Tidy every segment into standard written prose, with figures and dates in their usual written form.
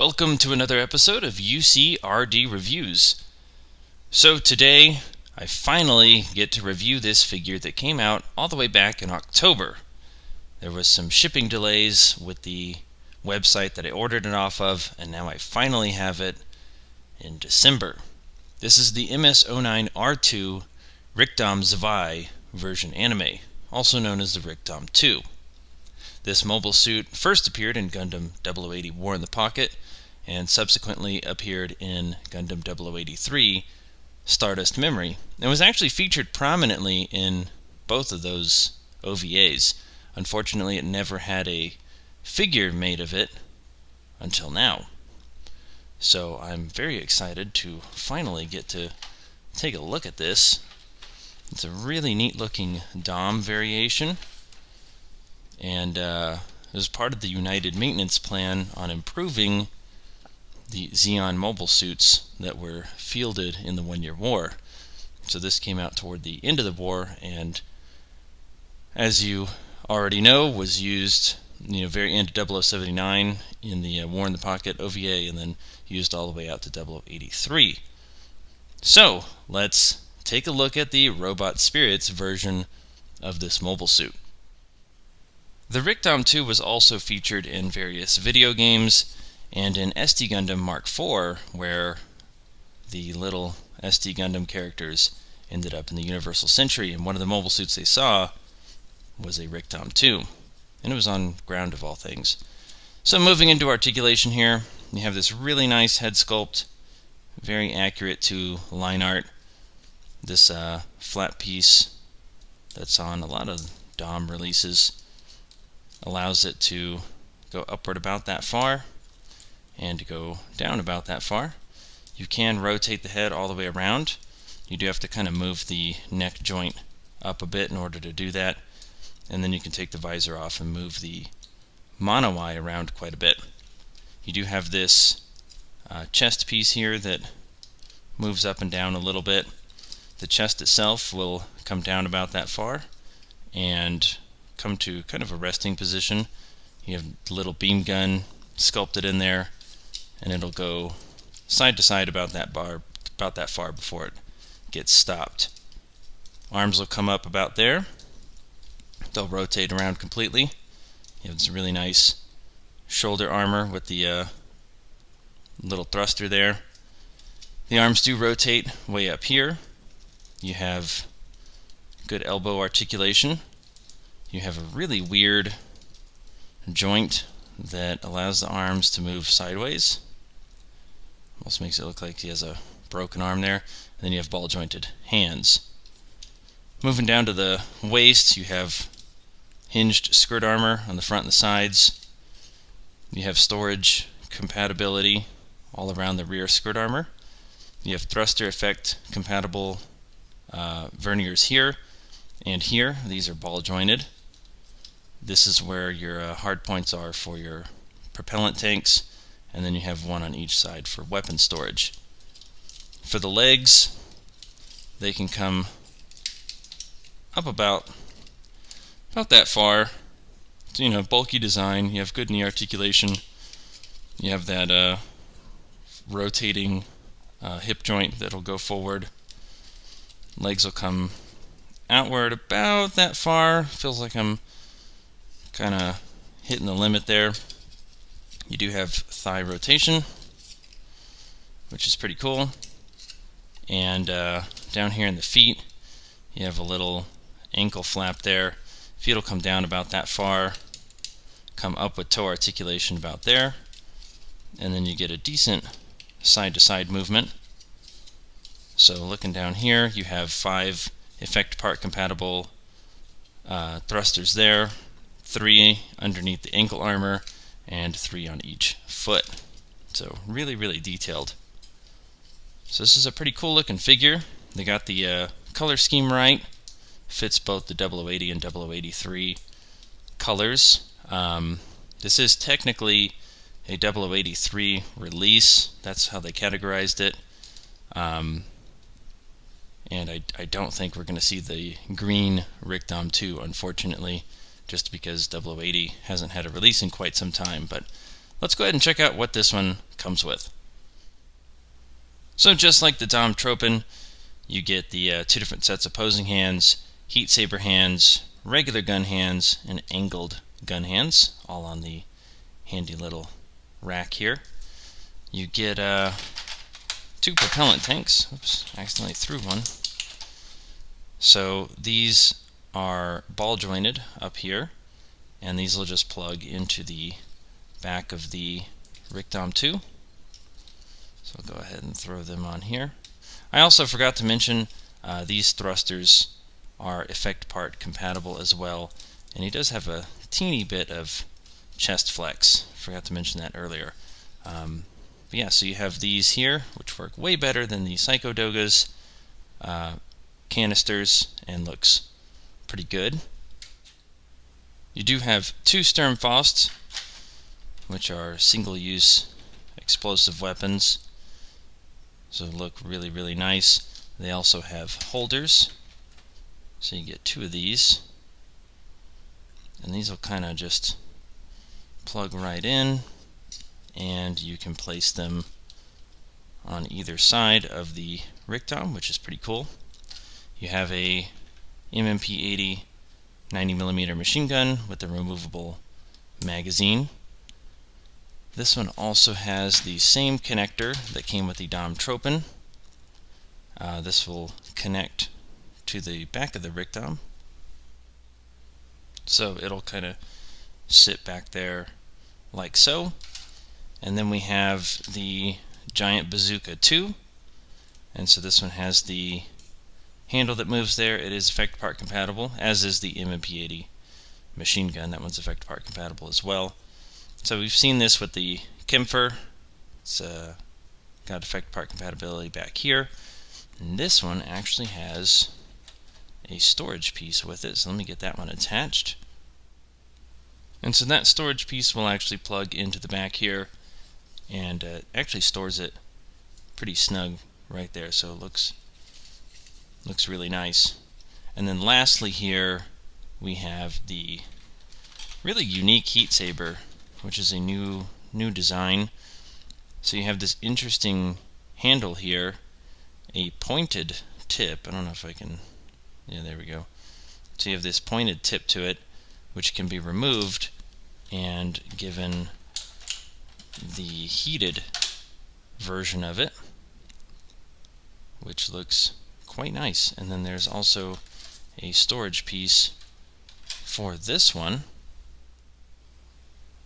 Welcome to another episode of UCRD Reviews. So today, I finally get to review this figure that came out all the way back in October. There was some shipping delays with the website that I ordered it off of, and now I finally have it in December. This is the MS-09R-2 Rickdom Zwei version anime, also known as the Rickdom 2. This mobile suit first appeared in Gundam 0080 War in the Pocket, and subsequently appeared in Gundam 0083 Stardust Memory, and was actually featured prominently in both of those OVAs. Unfortunately, it never had a figure made of it until now. So I'm very excited to finally get to take a look at this. It's a really neat looking DOM variation, and it was part of the United Maintenance Plan on improving the Zeon mobile suits that were fielded in the 1-year war. So this came out toward the end of the war, and as you already know, was used very end of 0079 in the War in the Pocket OVA, and then used all the way out to 0083. So let's take a look at the Robot Spirits version of this mobile suit. The Rickdom 2 was also featured in various video games and in SD Gundam Mark IV, where the little SD Gundam characters ended up in the Universal Century, and one of the mobile suits they saw was a Rickdom 2, and it was on ground of all things. So moving into articulation here, you have this really nice head sculpt, very accurate to line art. This flat piece that's on a lot of DOM releases allows it to go upward about that far and to go down about that far. You can rotate the head all the way around. You do have to kind of move the neck joint up a bit in order to do that, and then you can take the visor off and move the mono eye around quite a bit. You do have this chest piece here that moves up and down a little bit. The chest itself will come down about that far and come to kind of a resting position. You have the little beam gun sculpted in there, and it'll go side to side about that far before it gets stopped. Arms will come up about there. They'll rotate around completely. You have this really nice shoulder armor with the little thruster there. The arms do rotate way up here. You have good elbow articulation. You have a really weird joint that allows the arms to move sideways. Almost makes it look like he has a broken arm there. And then you have ball jointed hands. Moving down to the waist, you have hinged skirt armor on the front and the sides. You have storage compatibility all around the rear skirt armor. You have thruster effect compatible verniers here and here. These are ball jointed. This is where your hard points are for your propellant tanks, and then you have one on each side for weapon storage. For the legs, they can come up about that far. So, bulky design. You have good knee articulation. You have that rotating hip joint that'll go forward. Legs will come outward about that far. Feels like I'm kind of hitting the limit there. You do have thigh rotation, which is pretty cool. And down here in the feet, you have a little ankle flap there. Feet will come down about that far, come up with toe articulation about there, and then you get a decent side-to-side movement. So looking down here, you have 5 effect part compatible thrusters there, 3 underneath the ankle armor, and 3 on each foot. So really, really detailed. So this is a pretty cool looking figure. They got the color scheme right. Fits both the 0080 and 0083 colors. This is technically a 0083 release. That's how they categorized it. And I don't think we're going to see the green Rickdom 2, unfortunately, just because 0080 hasn't had a release in quite some time. But let's go ahead and check out what this one comes with. So just like the Dom Tropin, you get the two different sets of posing hands, heat saber hands, regular gun hands, and angled gun hands, all on the handy little rack here. You get two propellant tanks. Oops, accidentally threw one. So these are ball jointed up here, and these will just plug into the back of the RICDOM 2. So I'll go ahead and throw them on here. I also forgot to mention these thrusters are effect part compatible as well, and he does have a teeny bit of chest flex. Forgot to mention that earlier. But yeah, so you have these here, which work way better than the Psycho Doga's canisters and looks pretty good. You do have two Sturmfausts, which are single-use explosive weapons, so look really, really nice. They also have holders, so you get two of these, and these will kind of just plug right in, and you can place them on either side of the RICDOM, which is pretty cool. You have a MMP-80 90mm machine gun with a removable magazine. This one also has the same connector that came with the Dom Tropin. This will connect to the back of the RICDOM, so it'll kind of sit back there like so. And then we have the Giant Bazooka 2, and so this one has the handle that moves there. It is effect part compatible, as is the MMP-80 machine gun. That one's effect part compatible as well. So we've seen this with the Kempfer. It's got effect part compatibility back here. And this one actually has a storage piece with it, so let me get that one attached. And so that storage piece will actually plug into the back here, and actually stores it pretty snug right there, so it looks really nice. And then lastly here we have the really unique heat saber, which is a new design. So you have this interesting handle here, a pointed tip. I don't know if I can, yeah, there we go. So you have this pointed tip to it, which can be removed and given the heated version of it, which looks quite nice. And then there's also a storage piece for this one,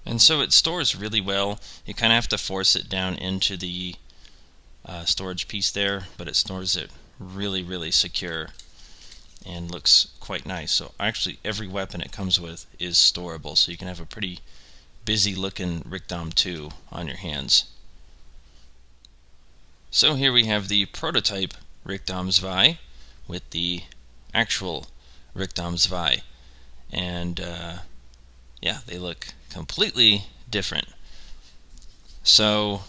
and so it stores really well. You kind of have to force it down into the storage piece there, but it stores it really, really secure and looks quite nice. So actually every weapon it comes with is storable, so you can have a pretty busy looking RICDOM 2 on your hands. So here we have the prototype RICDOM Zwei with the actual RICDOM Zwei, and yeah, they look completely different. So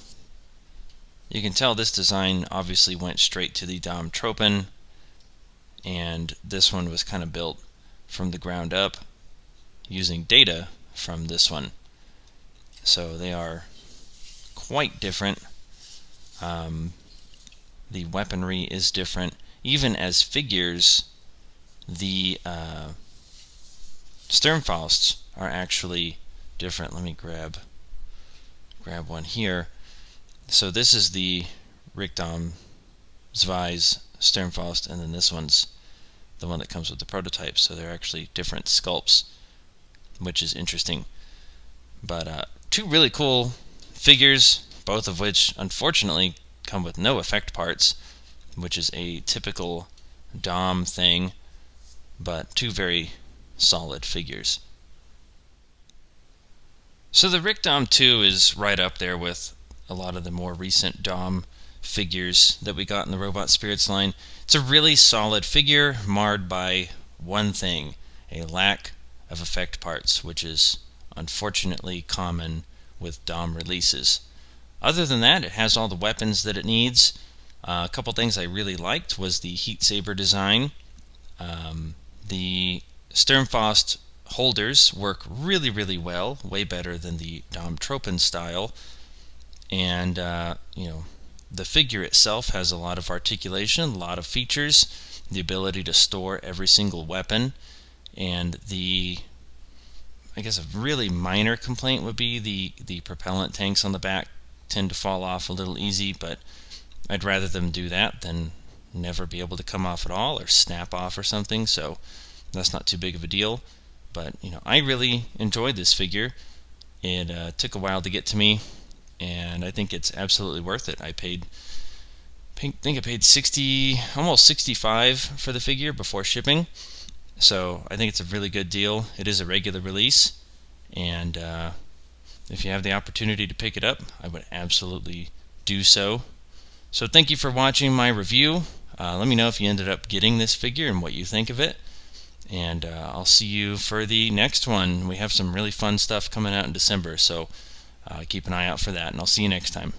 you can tell this design obviously went straight to the Dom Tropin, and this one was kind of built from the ground up using data from this one. So they are quite different. The weaponry is different. Even as figures, the Sturmfausts are actually different. Let me grab one here. So this is the RICDOM Zwei's Sturmfaust, and then this one's the one that comes with the prototype. So they're actually different sculpts, which is interesting. But two really cool figures, both of which unfortunately come with no effect parts, which is a typical Dom thing, but two very solid figures. So the RICDOM 2 is right up there with a lot of the more recent Dom figures that we got in the Robot Spirits line. It's a really solid figure, marred by one thing: a lack of effect parts, which is unfortunately common with Dom releases. Other than that, it has all the weapons that it needs. A couple things I really liked was the heat saber design. The Sturmfaust holders work really, really well, way better than the Dom Tropin style. and the figure itself has a lot of articulation, a lot of features, the ability to store every single weapon, and I guess a really minor complaint would be the propellant tanks on the back tend to fall off a little easy, but I'd rather them do that than never be able to come off at all or snap off or something, so that's not too big of a deal. But I really enjoyed this figure. It took a while to get to me, and I think it's absolutely worth it. I think I paid 60, almost 65 for the figure before shipping, so I think it's a really good deal. It is a regular release, and if you have the opportunity to pick it up, I would absolutely do so. So thank you for watching my review. Let me know if you ended up getting this figure and what you think of it. And I'll see you for the next one. We have some really fun stuff coming out in December, so keep an eye out for that, and I'll see you next time.